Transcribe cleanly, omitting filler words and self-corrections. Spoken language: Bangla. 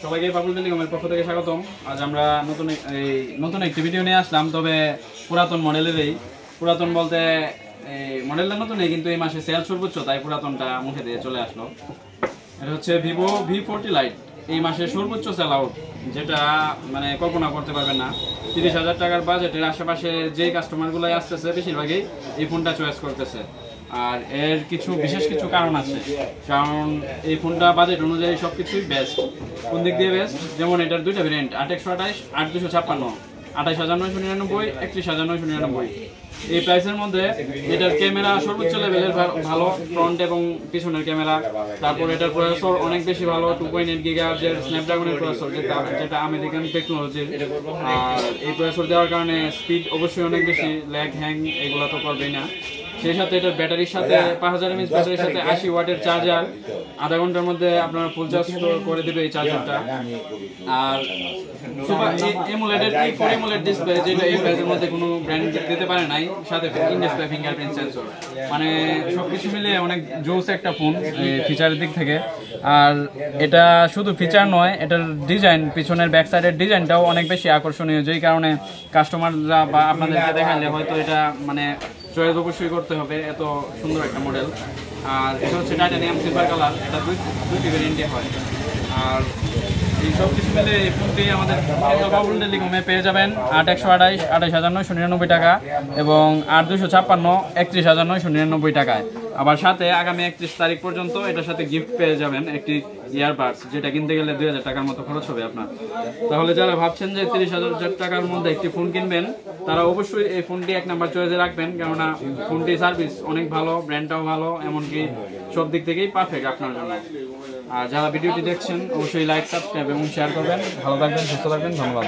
সবাইকে বাবুল টেলিকমের পক্ষ থেকে স্বাগতম। আজ আমরা নতুন একটি ভিডিও নিয়ে আসলাম, তবে পুরাতন মডেলেরই। পুরাতন বলতে এই মডেলটা নতুনই, কিন্তু এই মাসে সেল সর্বোচ্চ, তাই পুরাতনটা মুখে দিয়ে চলে আসলো। এটা হচ্ছে ভিভো V40 লাইট, এই মাসে সর্বোচ্চ সেল আউট, যেটা মানে কল্পনা করতে পারবেন না। 30,000 টাকার বাজেটের আশেপাশে যেই কাস্টমারগুলোই আসতেছে বেশিরভাগই এই ফোনটা চয়েস করতেছে। আর এর বিশেষ কিছু কারণ আছে, কারণ এই ফোনটা বাজেট অনুযায়ী সব কিছুই বেস্ট। কোন দিক দিয়ে বেস্ট? যেমন এটার দুইটা ভেরিয়েন্ট, 8/128, 8/256, 28,999, 31,999। এই প্রাইসের মধ্যে এটার ক্যামেরা সর্বোচ্চ লেভেলের ভালো, ফ্রন্ট এবং পিছনের ক্যামেরা। তারপর এটার প্রসেসর অনেক বেশি ভালো, 2.8 GHz স্ন্যাপড্রাগনের প্রসেসর, যেটা আমেরিকান টেকনোলজির। আর এই প্রসেসর দেওয়ার কারণে স্পিড অবশ্যই অনেক বেশি, ল্যাগ হ্যাং এগুলো তো করবেই না। সেই সাথে এটার ব্যাটারির সাথে 5000 mAh ব্যাটারির সাথে 80 ওয়াটের চার্জার, আধা ঘন্টার মধ্যে আপনারা ফুল চার্জ করে দেবে এই চার্জারটা। আর সুপার এমোলেডের E4 এমোলেড ডিসপ্লে, যেটা এই প্রাইসের মধ্যে কোনো ব্র্যান্ড দিতে পারে নাই, সাথে ইন ডিসপ্লে ফিঙ্গারপ্রিন্ট সেন্সর। মানে সবকিছু মিলে অনেক জোস একটা ফোন ফিচারের দিক থেকে। আর এটা শুধু ফিচার নয়, এটার ডিজাইন, পিছনের ব্যাক সাইডের ডিজাইনটাও অনেক বেশি আকর্ষণীয়, যেই কারণে কাস্টমাররা বা আপনাদেরকে দেখালে হয়তো এটা মানে চয়েস অবশ্যই করতে হবে, এত সুন্দর একটা মডেল। আর এটা হচ্ছে টাইটানিয়াম সিলভার কালার, এটা দুইটি ভেরিয়েন্টে হয়। আর এই সব কিছু মিলে এই ফোনটি আমাদের বাবুল টেলিকমে পেয়ে যাবেন 8/128, 28,999 টাকা এবং 8/256, 31,999 টাকায়। আবার সাথে আগামী 31 তারিখ পর্যন্ত এটার সাথে গিফট পেয়ে যাবেন একটি ইয়ারবাডস, যেটা কিনতে গেলে 2000 টাকার মতো খরচ হবে আপনার। তাহলে যারা ভাবছেন যে 30,000 টাকার মধ্যে একটি ফোন কিনবেন, তারা অবশ্যই এই ফোনটি 1 নাম্বার চয়েসে রাখবেন, কেননা ফোনটি সার্ভিস অনেক ভালো, ব্র্যান্ডটাও ভালো, এমনকি সব দিক থেকেই পারফেক্ট আপনার জন্য। আর যারা ভিডিওটি দেখছেন অবশ্যই লাইক, সাবস্ক্রাইব এবং শেয়ার করবেন। ভালো থাকবেন, সুস্থ থাকবেন, ধন্যবাদ।